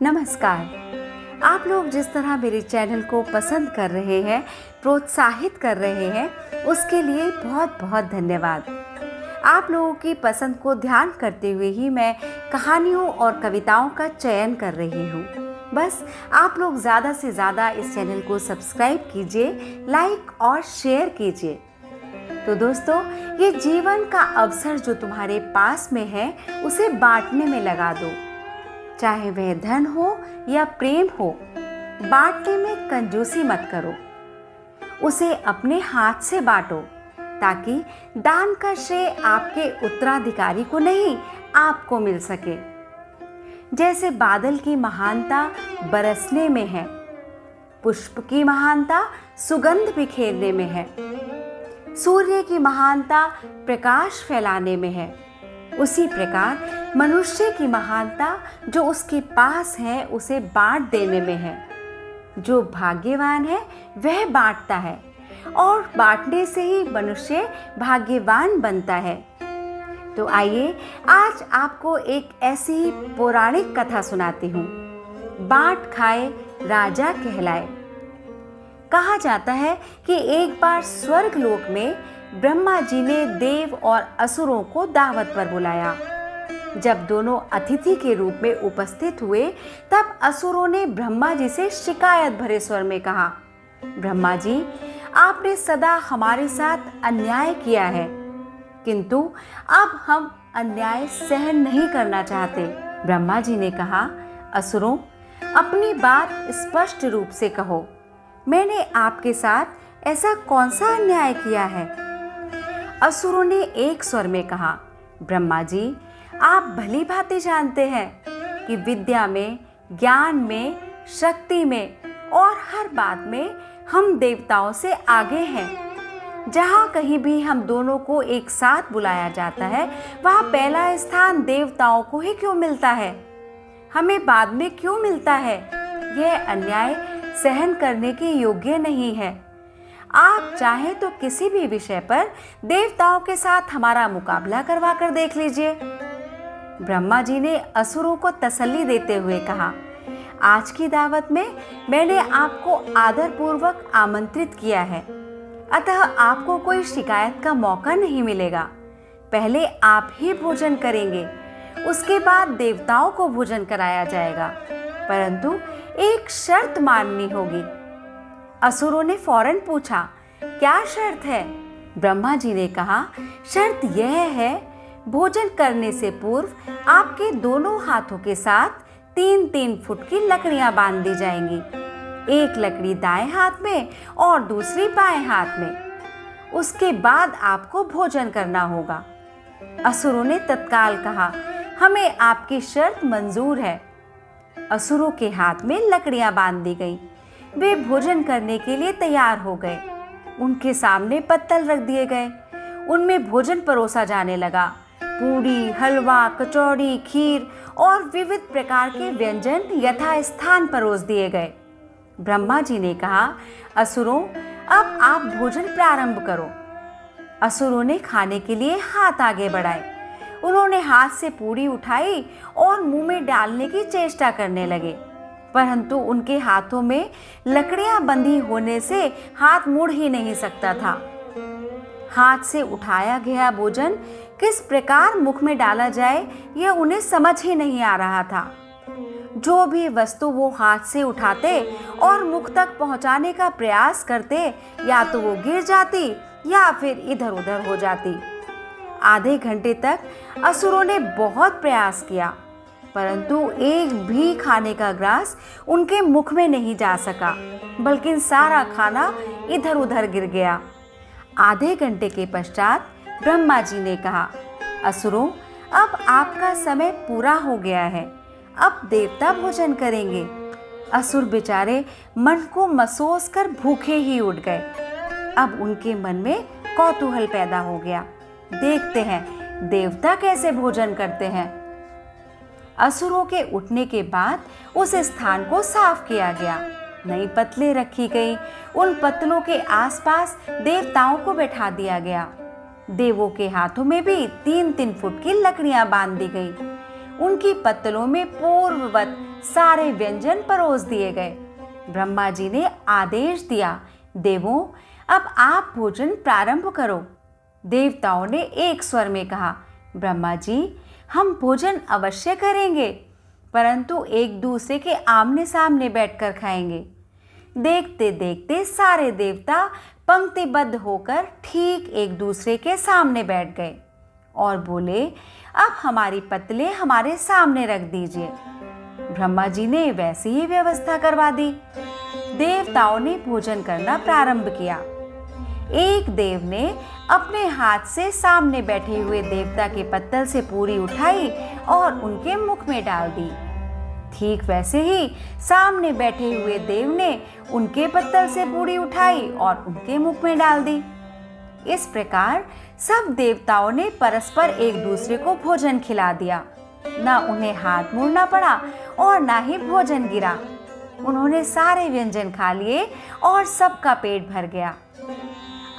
नमस्कार। आप लोग जिस तरह मेरे चैनल को पसंद कर रहे हैं, प्रोत्साहित कर रहे हैं, उसके लिए बहुत बहुत धन्यवाद। आप लोगों की पसंद को ध्यान करते हुए ही मैं कहानियों और कविताओं का चयन कर रही हूँ। बस आप लोग ज़्यादा से ज़्यादा इस चैनल को सब्सक्राइब कीजिए, लाइक और शेयर कीजिए। तो दोस्तों, ये जीवन का अवसर जो तुम्हारे पास में है, उसे बांटने में लगा दो। चाहे वह धन हो या प्रेम हो, बांटने में कंजूसी मत करो। उसे अपने हाथ से बांटो, ताकि दान का श्रेय आपके उत्तराधिकारी को नहीं, आपको मिल सके। जैसे बादल की महानता बरसने में है, पुष्प की महानता सुगंध बिखेरने में है, सूर्य की महानता प्रकाश फैलाने में है, उसी प्रकार मनुष्य की महानता जो उसके पास है उसे बांट देने में है। जो भाग्यवान है वह बांटता है, और बांटने से ही मनुष्य भाग्यवान बनता है। तो आइए आज आपको एक ऐसी ही पौराणिक कथा सुनाती हूँ। बांट खाए राजा कहलाए। कहा जाता है कि एक बार स्वर्ग लोक में ब्रह्मा जी ने देव और असुरों को दावत पर बुलाया। जब दोनों अतिथि के रूप में उपस्थित हुए, तब असुरों ने ब्रह्मा जी से शिकायत भरे स्वर में कहा, ब्रह्मा जी, आपने सदा हमारे साथ अन्याय किया है, किंतु अब हम अन्याय सहन नहीं करना चाहते। ब्रह्मा जी ने कहा, असुरों, अपनी बात स्पष्ट रूप से कहो। मैंने आपके साथ ऐसा कौन सा अन्याय किया है? असुरों ने एक स्वर में कहा, ब्रह्मा जी, आप भली भांति जानते हैं कि विद्या में, ज्ञान में, शक्ति में और हर बात में हम देवताओं से आगे हैं। जहाँ कहीं भी हम दोनों को एक साथ बुलाया जाता है, वहाँ पहला स्थान देवताओं को ही क्यों मिलता है? हमें बाद में क्यों मिलता है? यह अन्याय सहन करने के योग्य नहीं है। आप चाहें तो किसी भी विषय पर देवताओं के साथ हमारा मुकाबला करवा कर देख लीजिए। ब्रह्मा जी ने असुरों को तसल्ली देते हुए कहा, आज की दावत में मैंने आपको आदरपूर्वक आमंत्रित किया है, अतः आपको कोई शिकायत का मौका नहीं मिलेगा। पहले आप ही भोजन करेंगे, उसके बाद देवताओं को भोजन कराया जाएगा, परंतु एक शर्त माननी होगी। असुरों ने फौरन पूछा, क्या शर्त है? ब्रह्मा जी ने कहा, शर्त यह है, भोजन करने से पूर्व आपके दोनों हाथों के साथ 3-3 फुट की लकड़ियां बांध दी जाएंगी। एक लकड़ी दाएं हाथ में और दूसरी बाएं हाथ में। उसके बाद आपको भोजन करना होगा। असुरों ने तत्काल कहा, हमें आपकी शर्त मंजूर है। असुरों के हाथ में लकड़ियां बांध दी गई। वे भोजन करने के लिए तैयार हो गए। उनके सामने पत्तल रख दिए गए। उनमें भोजन परोसा जाने लगा। पूरी, हलवा, कचौड़ी, खीर और विविध प्रकार के व्यंजन यथास्थान परोस दिए गए। ब्रह्मा जी ने कहा, असुरों, अब आप भोजन प्रारंभ करो। असुरों ने खाने के लिए हाथ आगे बढ़ाए। उन्होंने हाथ से पूरी उठाई और मुंह में डालने की चेष्टा करने लगे, परंतु उनके हाथों में लकड़ियां बंधी होने से हाथ मुड़ ही नहीं सकता था। हाथ से उठाया गया भोजन किस प्रकार मुख में डाला जाए, यह उन्हें समझ ही नहीं आ रहा था। जो भी वस्तु वो हाथ से उठाते और मुख तक पहुंचाने का प्रयास करते, या तो वो गिर जाती या फिर इधर उधर हो जाती। आधे घंटे तक असुरों ने बहुत प्रयास किया, परंतु एक भी खाने का ग्रास उनके मुख में नहीं जा सका, बल्कि सारा खाना इधर उधर गिर गया। आधे घंटे के पश्चात ब्रह्मा जी ने कहा, असुरों, अब आपका समय पूरा हो गया है, अब देवता भोजन करेंगे। असुर बेचारे मन को मसोस कर भूखे ही उठ गए। अब उनके मन में कौतूहल पैदा हो गया, देखते हैं देवता कैसे भोजन करते हैं। असुरों के उठने के बाद उस स्थान को साफ किया गया। नई पतलें रखी गई। उन पतलों के आसपास देवताओं को बैठा दिया गया। देवों के हाथों में भी 3-3 फुट की लकड़ियां बांध दी गई। उनकी पत्तलों में पूर्ववत सारे व्यंजन परोस दिए गए। ब्रह्मा जी ने आदेश दिया, देवों, अब आप भोजन प्रारंभ करो। देवताओं ने एक स्वर में कहा, ब्रह्मा जी, हम भोजन अवश्य करेंगे, परंतु एक दूसरे के आमने सामने बैठकर खाएंगे। देखते देखते सारे देवता पंक्तिबद्ध होकर ठीक एक दूसरे के सामने बैठ गए और बोले, अब हमारी पत्तलें हमारे सामने रख दीजिए। ब्रह्मा जी ने वैसी ही व्यवस्था करवा दी। देवताओं ने भोजन करना प्रारंभ किया। एक देव ने अपने हाथ से सामने बैठे हुए देवता के पत्तल से पूरी उठाई और उनके मुख में डाल दी। ठीक वैसे ही सामने बैठे हुए देव ने उनके पत्तल से पूरी उठाई और उनके मुख में डाल दी। इस प्रकार सब देवताओं ने परस्पर एक दूसरे को भोजन खिला दिया। ना उन्हें हाथ मोड़ना पड़ा और ना ही भोजन गिरा। उन्होंने सारे व्यंजन खा लिए और सबका पेट भर गया।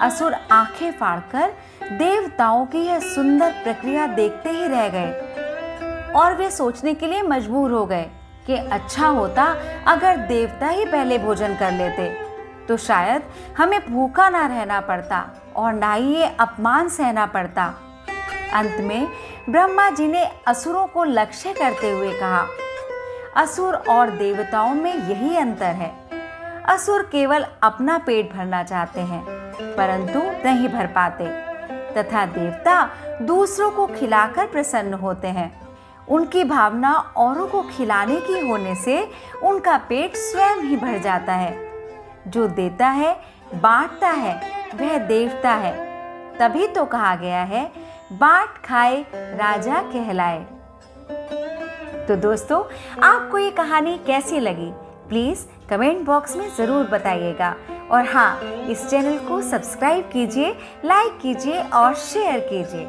असुर आंखें फाड़कर देवताओं की यह सुंदर प्रक्रिया देखते ही रह गए और वे सोचने के लिए मजबूर हो गए कि अच्छा होता अगर देवता ही पहले भोजन कर लेते, तो शायद हमें भूखा ना रहना पड़ता और ना ही ये अपमान सहना पड़ता। अंत में ब्रह्मा जी ने असुरों को लक्ष्य करते हुए कहा, असुर और देवताओं में यही अंतर है। असुर केवल अपना पेट भरना चाहते हैं, परंतु नहीं भर पाते, तथा देवता दूसरों को खिलाकर प्रसन्न होते हैं। उनकी भावना औरों को खिलाने की होने से उनका पेट स्वयं ही भर जाता है। जो देता है, बांटता है, वह देवता है। तभी तो कहा गया है, बांट खाए राजा कहलाए। तो दोस्तों, आपको ये कहानी कैसी लगी? प्लीज़ कमेंट बॉक्स में ज़रूर बताइएगा। और हाँ, इस चैनल को सब्सक्राइब कीजिए, लाइक कीजिए और शेयर कीजिए।